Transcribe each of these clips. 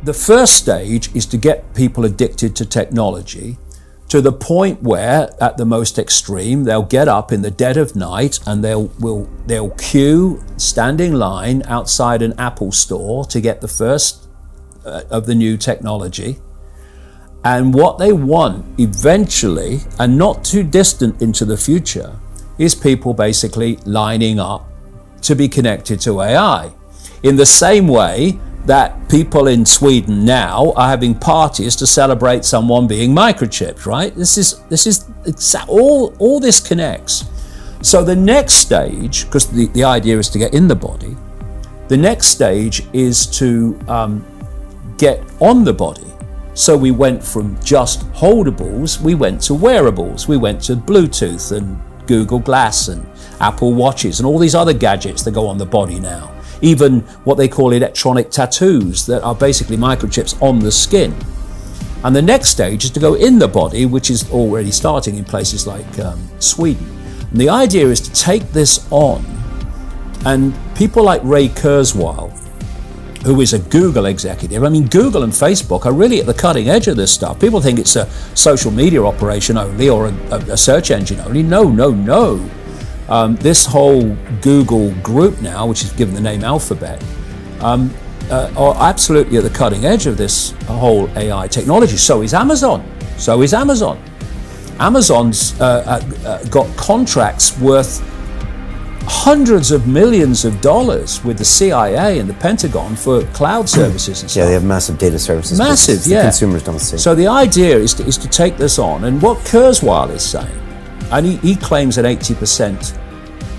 the first stage is to get people addicted to technology to the point where, at the most extreme, they'll get up in the dead of night and they'll queue, stand in line outside an Apple store to get the first of the new technology. And what they want eventually, and not too distant into the future, is people basically lining up to be connected to AI. In the same way that people in Sweden now are having parties to celebrate someone being microchipped, right? This is all this connects. So the next stage, because the idea is to get in the body, the next stage is to get on the body. So we went from just holdables, we went to wearables, we went to Bluetooth and Google Glass and Apple Watches and all these other gadgets that go on the body now. Even what they call electronic tattoos that are basically microchips on the skin. And the next stage is to go in the body, which is already starting in places like Sweden. And the idea is to take this on, and people like Ray Kurzweil, who is a Google executive. I mean, Google and Facebook are really at the cutting edge of this stuff. People think it's a social media operation only or a search engine only. No. This whole Google group now, which is given the name Alphabet, are absolutely at the cutting edge of this whole AI technology. So is Amazon. Amazon's got contracts worth hundreds of millions of dollars with the CIA and the Pentagon for cloud services and stuff. Yeah, they have massive data services. Massive, yeah. The consumers don't see. So the idea is to take this on. And what Kurzweil is saying, and he claims an 80%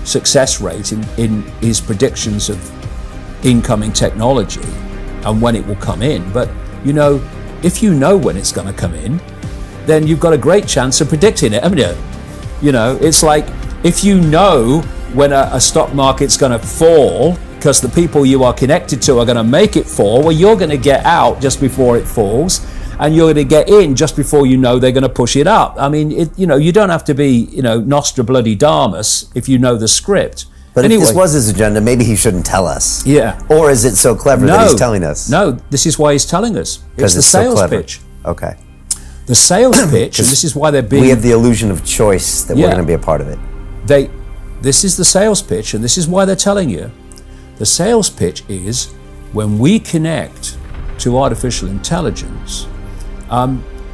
success rate in his predictions of incoming technology and when it will come in. But, if you know when it's going to come in, then you've got a great chance of predicting it, haven't you? It's like if you know when a stock market's going to fall because the people you are connected to are going to make it fall, well, you're going to get out just before it falls. And you're going to get in just before you know they're going to push it up. I mean, you don't have to be, Nostradamus if you know the script. But anyway, if this was his agenda, maybe he shouldn't tell us. Yeah. Or is it so clever that he's telling us? No, this is why he's telling us. It's the sales pitch. Okay. The sales pitch, and this is why they're being... We have the illusion of choice that we're going to be a part of it. This is the sales pitch, and this is why they're telling you. The sales pitch is when we connect to artificial intelligence,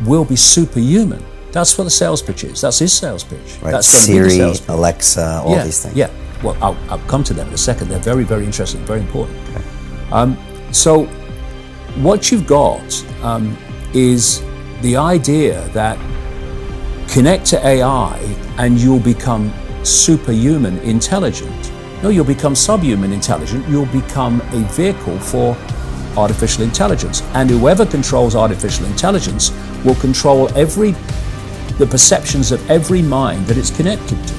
will be superhuman. That's what the sales pitch is. That's his sales pitch. Right. That's Siri, Alexa, all these things. Yeah. Well, I'll come to them in a second. They're very, very interesting, very important. Okay. So what you've got is the idea that connect to AI and you'll become superhuman intelligent. No, you'll become subhuman intelligent. You'll become a vehicle for artificial intelligence, and whoever controls artificial intelligence will control the perceptions of every mind that it's connected to.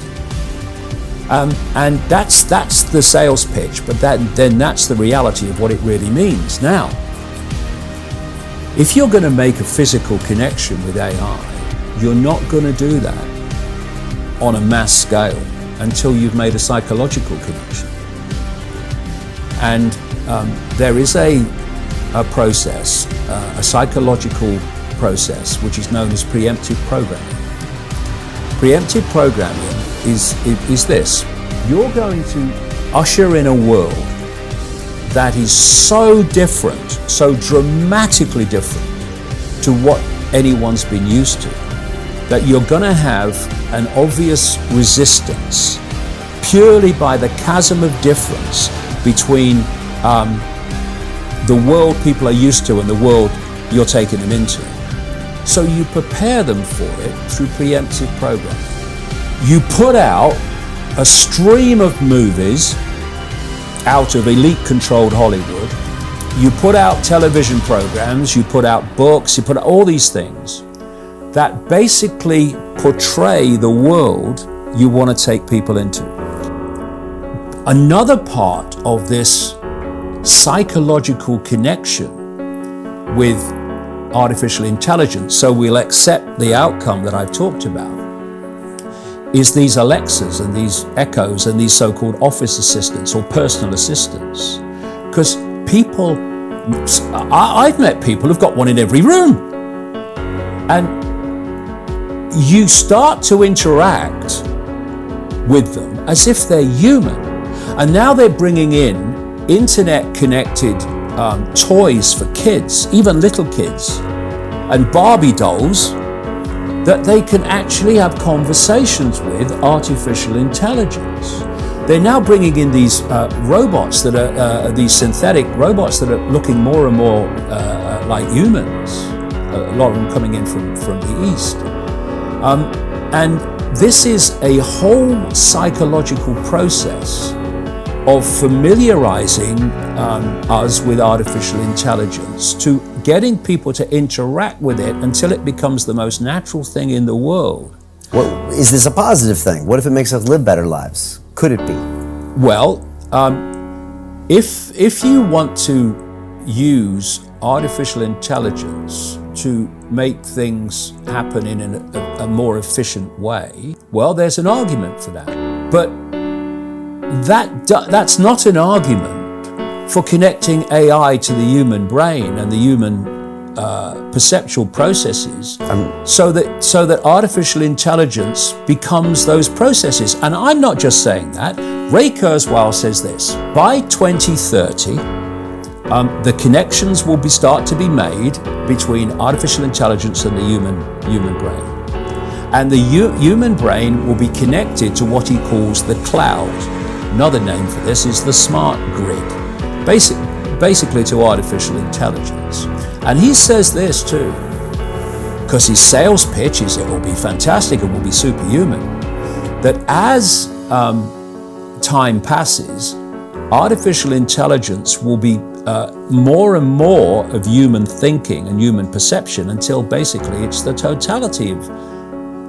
And that's the sales pitch, but then that's the reality of what it really means. Now, if you're going to make a physical connection with AI, you're not going to do that on a mass scale until you've made a psychological connection. And there is a process, a psychological process, which is known as preemptive programming. Preemptive programming is this. You're going to usher in a world that is so different, so dramatically different to what anyone's been used to, that you're going to have an obvious resistance purely by the chasm of difference between the world people are used to and the world you're taking them into. So you prepare them for it through preemptive programming. You put out a stream of movies out of elite-controlled Hollywood. You put out television programs, you put out books, you put out all these things that basically portray the world you want to take people into. Another part of this psychological connection with artificial intelligence, so we'll accept the outcome that I've talked about, is these Alexas and these Echoes and these so-called office assistants or personal assistants. Because people I've met people who've got one in every room. And you start to interact with them as if they're human. And now they're bringing in internet-connected toys for kids, even little kids, and Barbie dolls that they can actually have conversations with artificial intelligence. They're now bringing in these robots that are these synthetic robots that are looking more and more like humans. A lot of them coming in from the East. And this is a whole psychological process of familiarizing us with artificial intelligence, to getting people to interact with it until it becomes the most natural thing in the world. Well, is this a positive thing? What if it makes us live better lives? Could it be? Well, if you want to use artificial intelligence to make things happen in a more efficient way, well, there's an argument for that. But that's not an argument for connecting AI to the human brain and the human perceptual processes, so that artificial intelligence becomes those processes. And I'm not just saying that. Ray Kurzweil says this: by 2030, the connections will start to be made between artificial intelligence and the human brain. And the human brain will be connected to what he calls the cloud. Another name for this is the smart grid, basically to artificial intelligence. And he says this too, because his sales pitch is it will be fantastic, it will be superhuman, that as time passes, artificial intelligence will be more and more of human thinking and human perception, until basically it's the totality of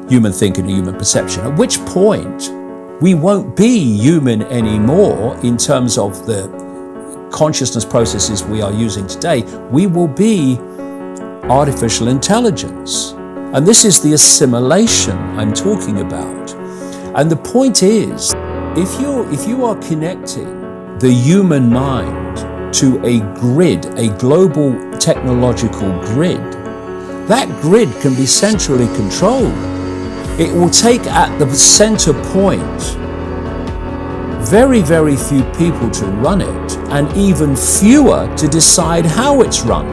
human thinking and human perception, at which point we won't be human anymore in terms of the consciousness processes we are using today. We will be artificial intelligence. And this is the assimilation I'm talking about. And the point is, if you are connecting the human mind to a grid, a global technological grid, that grid can be centrally controlled. It will take at the center point very, very few people to run it, and even fewer to decide how it's run.